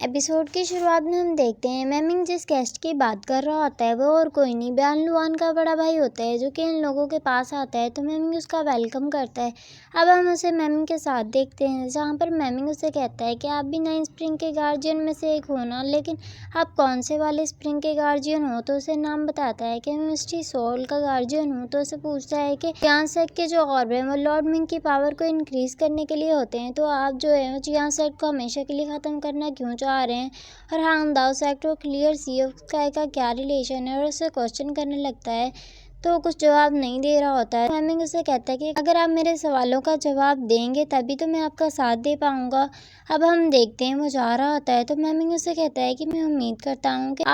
Episode की शुरुआत में हम देखते हैं मैमिंग जिस गेस्ट की बात कर रहा होता है वो और कोई नहीं बयान लुआन का बड़ा भाई होता है जो कि इन लोगों के पास आता है। तो मैमिंग उसका वेलकम करता है। अब हम उसे मैमिंग के साथ देखते हैं जहाँ पर मैमिंग उसे कहता है कि आप भी 9 स्प्रिंग के गार्जियन में से एक हो ना, लेकिन आप कौन से वाले स्प्रिंग के गार्जियन हो। तो उसे नाम बताता है कि मैं मिस्टी सोल का गार्जियन हूँ। तो उसे पूछता है कि चियान सेट के जो ऑर्ब है वो लॉर्ड मिंग की पावर को इंक्रीज करने के लिए होते हैं, तो आप जो है चियान सेट को हमेशा के लिए ख़त्म करना क्यों चाह रहे हैं। और हाँ दाओ सेट को क्लियर सी उसका का क्या रिलेशन है और उसे क्वेश्चन करने लगता है। तो कुछ जवाब नहीं दे रहा होता है। मैमिंग उसे कहता है कि अगर आप मेरे सवालों का जवाब देंगे तभी तो मैं आपका साथ दे पाऊंगा। अब हम देखते हैं वो जा रहा होता है तो मैमिंग उसे कहता है कि मैं उम्मीद करता हूँ कि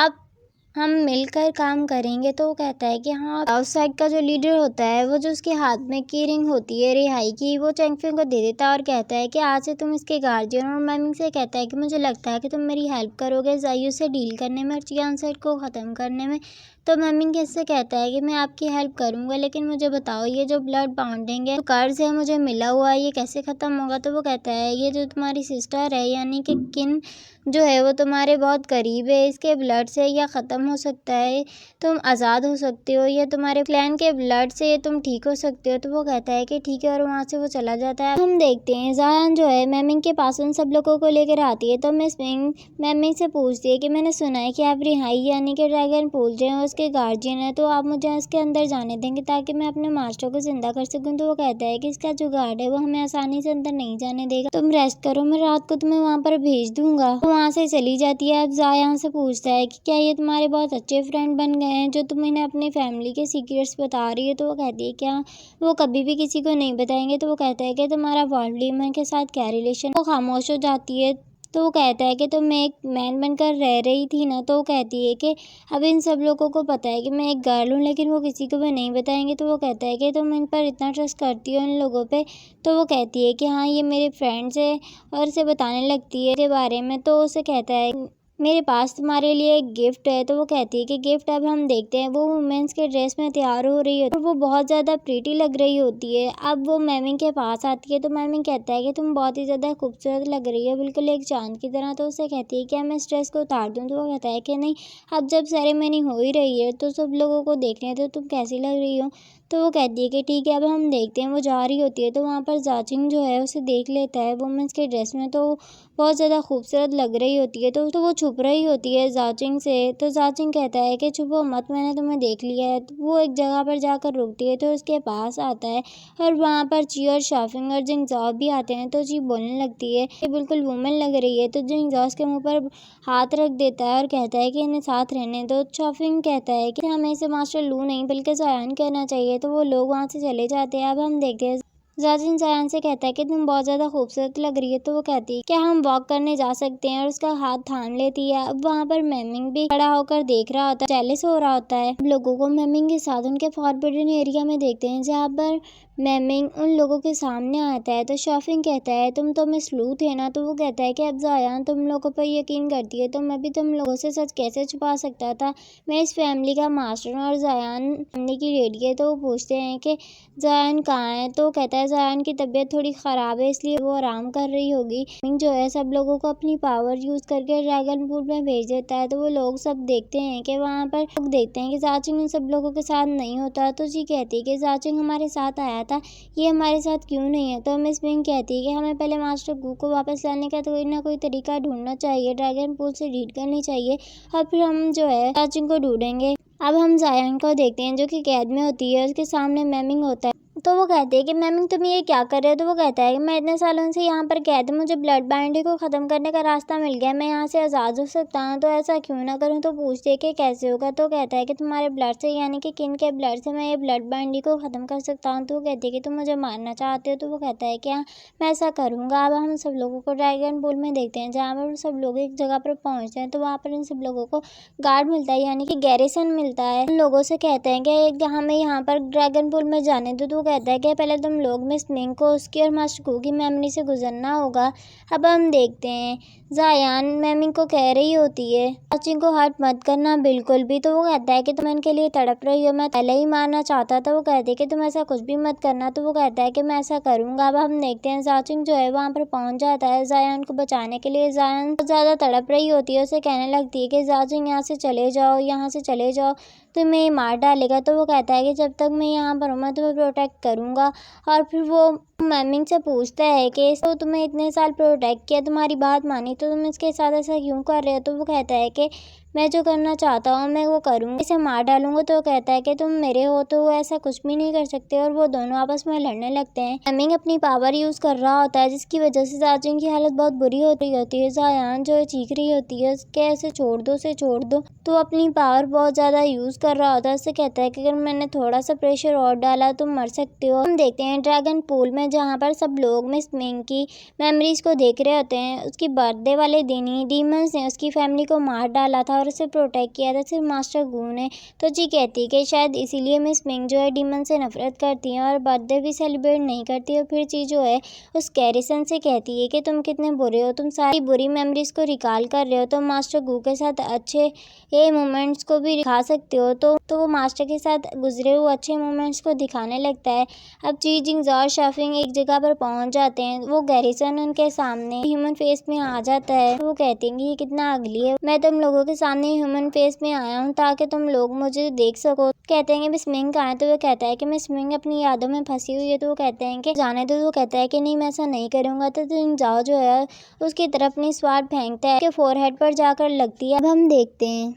हम मिलकर काम करेंगे। तो वो कहता है कि हाँ। आउटसाइड का जो लीडर होता है वो जो उसके हाथ में की रिंग होती है रिहाई की, वो चैंगफिंग को दे देता है और कहता है कि आज से तुम इसके गार्जियन। और मैमिंग से कहता है कि मुझे लगता है कि तुम मेरी हेल्प करोगे जायू से डील करने में और चियान सेट को ख़त्म करने में। तो मैमिंग इससे कहता है कि मैं आपकी हेल्प करूंगा, लेकिन मुझे बताओ ये जो ब्लड बाउंडिंग है, कर्ज है मुझे मिला हुआ है, ये कैसे ख़त्म होगा। तो वो कहता है ये जो तुम्हारी सिस्टर है यानी कि किन जो है वो तुम्हारे बहुत करीब है, इसके ब्लड से या ख़त्म हो सकता है, तुम आज़ाद हो सकते हो, या तुम्हारे क्लैन के ब्लड से तुम ठीक हो सकते हो। तो वो कहता है कि ठीक है और वहाँ से वो चला जाता है। हम देखते हैं जायान जो है मैमिंग के पास उन सब लोगों को लेकर आती है। तो मिस मिंग मैमिंग से पूछती है कि मैंने सुना है कि आप रिहाई यानी कि ड्रैगन पूल जो है उसके गार्जियन है, तो आप मुझे इसके अंदर जाने देंगे ताकि मैं अपने मास्टर को जिंदा कर सकूं। तो वो कहता है कि इसका जो गार्ड है वो हमें आसानी से अंदर नहीं जाने देगा, तुम रेस्ट करो, मैं रात को तुम्हें वहाँ पर भेज दूंगा। वहाँ से चली जाती है। अब जायान से पूछता है कि क्या ये तुम्हारे बहुत अच्छे फ्रेंड बन गए हैं जो तुम इन्हें अपनी फैमिली के सीक्रेट्स बता रही है। तो वो कहती है क्या वो कभी भी किसी को नहीं बताएंगे। तो वो कहता है कि तुम्हारा वॉल्डेमॉर्ट के साथ क्या रिलेशन। वो खामोश हो जाती है। तो वो कहता है कि तुम एक मैन बनकर रह रही थी ना। तो वो कहती है कि अब इन सब लोगों को पता है कि मैं एक गर्ल हूँ, लेकिन वो किसी को भी नहीं बताएंगे। तो वो कहता है कि तुम इन पर इतना ट्रस्ट करती हो इन लोगों पे। तो वो कहती है कि हाँ ये मेरे फ्रेंड्स है और उसे बताने लगती है के बारे में। तो उसे कहता है मेरे पास तुम्हारे लिए एक गिफ्ट है। तो वो कहती है कि गिफ्ट। अब हम देखते हैं वो वुमेन्स के ड्रेस में तैयार हो रही है और वो बहुत ज़्यादा प्रीटी लग रही होती है। अब वो मैमिंग के पास आती है तो मैमिंग कहता है कि तुम बहुत ही ज़्यादा खूबसूरत लग रही है, बिल्कुल एक चांद की तरह। तो उसे कहती है कि मैं इस ड्रेस को उतार दूँ। तो वो कहता है कि नहीं, अब जब सेरेमनी हो ही रही है तो सब लोगों को देखने हैं तो तुम कैसी लग रही हो। तो वो कहती है कि ठीक है। अब हम देखते हैं वो जा रही होती है तो वहाँ पर जाचिंग जो है उसे देख लेता है वुमेन्स के ड्रेस में, तो बहुत ज़्यादा खूबसूरत लग रही होती है। तो वो छुप रही होती है जाचिंग से। तो जाचिंग कहता है कि छुपो मत, मैंने तुम्हें देख लिया है। तो वो एक जगह पर जाकर रुकती है तो उसके पास आता है और वहाँ पर ची और शाफिंग और जिंगजॉ भी आते हैं। तो ची बोलने लगती है कि बिल्कुल वुमेन लग रही है। तो जिंगजॉ के मुँह पर हाथ रख देता है और कहता है कि इन्हें साथ रहने दो। शाफिंग कहता है कि हमें इसे मास्टर लू नहीं बल्कि जायान कहना चाहिए। तो वो लोग वहाँ से चले जाते हैं। अब हम देखते हैं जाजिन जायान से कहता है कि तुम बहुत ज़्यादा खूबसूरत लग रही है। तो वो कहती है क्या हम वॉक करने जा सकते हैं, और उसका हाथ थाम लेती है। अब वहाँ पर मैमिंग भी खड़ा होकर देख रहा होता है, जेलस हो रहा होता है। लोगों को मैमिंग के साथ उनके फॉरबिडन एरिया में देखते हैं जहाँ पर मैमिंग उन लोगों के सामने आता है। तो शॉफिंग कहता है तुम तो मिस लू थे ना। तो वो कहता है कि अब जायान तुम लोगों पर यकीन करती है तो मैं भी तुम लोगों से सच कैसे छुपा सकता था। मैं इस फैमिली का मास्टर हूँ और जायान फैमिली की लेडी है। तो वो पूछते हैं कि जायान कहाँ है। तो कहता है जायान की तबीयत थोड़ी ख़राब है इसलिए वो आराम कर रही होगी। जो है सब लोगों को अपनी पावर यूज़ करके ड्रैगन फूड में भेज देता है। तो वो लोग सब देखते हैं कि वहाँ पर लोग देखते हैं कि जाचिंग उन सब लोगों के साथ नहीं होता। तो जी कहती है कि जाचिंग हमारे साथ आया था, ये हमारे साथ क्यों नहीं है। तो मिस मिंग कहती है कि हमें पहले मास्टर गू को वापस लाने का कोई ना कोई तरीका ढूंढना चाहिए, ड्रैगन फूड से डील करनी चाहिए और फिर हम जो है जाचिंग को ढूंढेंगे। अब हम जायान को देखते हैं जो कि कैद में होती है, उसके सामने मैमिंग होता है। तो वो कहती है कि मैमिंग तुम ये क्या कर रहे हो। तो वो कहता है कि मैं इतने सालों से यहाँ पर कैद हूँ, मुझे ब्लड बाइंडिंग को ख़त्म करने का रास्ता मिल गया, मैं यहाँ से आज़ाद हो सकता हूँ, तो ऐसा क्यों ना करूँ। तो पूछती है कि कैसे होगा। तो कहता है कि तुम्हारे ब्लड से यानी कि किन के ब्लड से मैं ये ब्लड बाइंडिंग को ख़त्म कर सकता हूँ। तो वो कहती है कि तुम मुझे मारना चाहते हो। तो वो कहता है कि हाँ मैं ऐसा करूँगा। अब हम सब लोगों को ड्रैगन पूल में देखते हैं जहाँ पर सब लोग एक जगह पर पहुँचते हैं। तो वहाँ पर इन सब लोगों को गार्ड मिलता है यानी कि गैरिसन मिलता है। उन लोगों से कहते हैं कि हमें यहाँ पर ड्रैगन पूल में जाने दो। तो वो कहता है कि पहले तुम लोग मिस मिंग को उसकी और मास्टर कू की मेमोरी से गुजरना होगा। अब हम देखते हैं जायान मैमिंग को कह रही होती है जाचिंग को हर्ट मत करना बिल्कुल भी। तो वो कहता है कि तुम इनके लिए तड़प रही हो, मैं पहले ही मारना चाहता था। वो कहती है कि तुम ऐसा कुछ भी मत करना। तो वो कहता है कि मैं ऐसा करूंगा। अब हम देखते हैं जाचिंग जो है वहाँ पर पहुंच जाता है जायान को बचाने के लिए। जायान बहुत ज़्यादा तड़प रही होती है, उसे कहने लगती है कि जाचिंग यहाँ से चले जाओ, यहाँ से चले जाओ, तुम्हें मार डालेगा। तो वो कहता है कि जब तक मैं यहाँ पर हूँ मैं तुम्हें प्रोटेक्ट करूँगा। और फिर वो मैमिंग से पूछता है कि तो तुम्हें इतने साल प्रोटेक्ट किया, तुम्हारी बात मानी, तो तुम इसके साथ ऐसा क्यों कर रहे हो। तो वो कहता है कि मैं जो करना चाहता हूँ मैं वो करूँगा, इसे मार डालूंगा। तो वो कहता है कि तुम मेरे हो तो वो ऐसा कुछ भी नहीं कर सकते। और वो दोनों आपस में लड़ने लगते हैं। मैमिंग अपनी पावर यूज़ कर रहा होता है जिसकी वजह से जाचिंग की हालत बहुत बुरी होती है। जायान जो है चीख रही होती है कि ऐसे छोड़ दो, उसे छोड़ दो। तो अपनी पावर बहुत ज़्यादा यूज़ कर रहा होता है। उससे कहता है कि अगर मैंने थोड़ा सा प्रेशर और डाला तुम मर सकते हो। हम देखते हैं ड्रैगन पूल में जहाँ पर सब लोग मिस मिंग की मेमोरीज को देख रहे होते हैं। उसकी बर्थडे वाले दिन ही डीमंस ने उसकी फैमिली को मार डाला था और उसे प्रोटेक्ट किया था सिर्फ मास्टर गू ने। तो जी कहती है कि शायद इसीलिए मिस मिंग जो है डीमन से नफरत करती है और बर्थडे भी सेलिब्रेट नहीं करती। और फिर जी जो है उस कैरिसन से कहती है कि तुम कितने बुरे हो, तुम सारी बुरी मेमोरीज को रिकॉल कर रहे हो, तो मास्टर गू के साथ अच्छे ये मोमेंट्स को भी दिखा सकते हो। तो वो मास्टर के साथ गुजरे हुए अच्छे मोमेंट्स को दिखाने लगता है। अब ची जिंग और शाफिंग एक जगह पर पहुंच जाते हैं। वो गैरिसन उनके सामने ह्यूमन फेस में आ जाता है। वो कहते हैं कि ये कितना अगली है, मैं तुम लोगों के सामने ह्यूमन फेस में आया हूँ ताकि तुम लोग मुझे देख सको। कहते हैं कि मिस मिंग कहाँ है। तो वो कहता है कि मिस मिंग अपनी यादों में फंसी हुई है। तो वो कहते हैं कि जाने दो। तो वो कहता है कि नहीं मैं ऐसा नहीं करूँगा। तो तुम जाओ जो है उसकी तरफ अपनी स्वाद फेंकता है, उसके फोरहेड पर जाकर लगती है। अब हम देखते हैं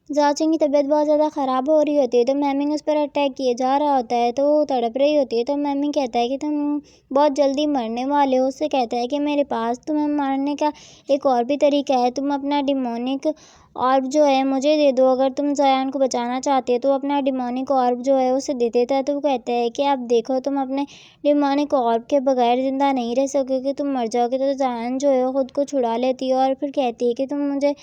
जाचिंग की तबीयत बहुत ज़्यादा ख़राब हो रही होती है। तो मैमिंग उस पर अटैक किए जा रहा होता है तो वो तड़प रही होती है। तो मैमिंग कहता है कि तुम बहुत जल्दी मरने वाले हो। उससे कहता है कि मेरे पास तुम्हें मारने का एक और भी तरीका है, तुम अपना डिमोनिक ऑर्ब जो है मुझे दे दो। अगर तुम जायान को बचाना चाहते हो तो अपना डिमोनिक ऑर्ब जो है उसे दे देता है। तो वो कहता है कि अब देखो तुम अपने डिमोनिक ऑर्ब के बगैर ज़िंदा नहीं रह सकोगे, तुम मर जाओगे। तो जायान जो है खुद को छुड़ा लेती है और फिर कहती है कि तुम मुझे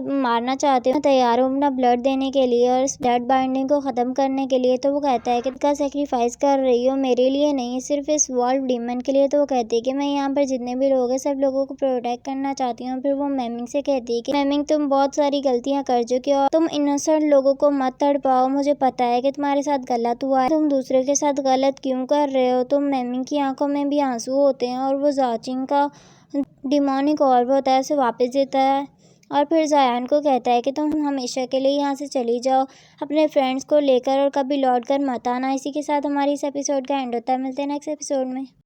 मारना चाहते हो, मैं तैयार हूँ अपना ब्लड देने के लिए और इस ब्लड बाइंडिंग को ख़त्म करने के लिए। तो वो कहता है कि इसका सेक्रीफाइस कर रही हो, मेरे लिए नहीं सिर्फ इस वॉल्व डीमन के लिए। तो वो कहती है कि मैं यहाँ पर जितने भी लोग हैं सब लोगों को प्रोटेक्ट करना चाहती हूँ। फिर वो मैमिंग से कहती है कि मैमिंग तुम बहुत सारी गलतियाँ कर चुके हो, तुम इनोसेंट लोगों को मत तड़पाओ, मुझे पता है कि तुम्हारे साथ गलत हुआ है, तुम दूसरे के साथ गलत क्यों कर रहे हो। तो मैमिंग की आंखों में भी आंसू होते हैं और वो जाचिंग का डिमोनिक ऑर्ब होता है उसे वापस देता है। और फिर जायान को कहता है कि तुम हमेशा के लिए यहाँ से चली जाओ अपने फ्रेंड्स को लेकर और कभी लौट कर मत आना। इसी के साथ हमारी इस एपिसोड का एंड होता है। मिलते हैं नेक्स्ट एपिसोड में।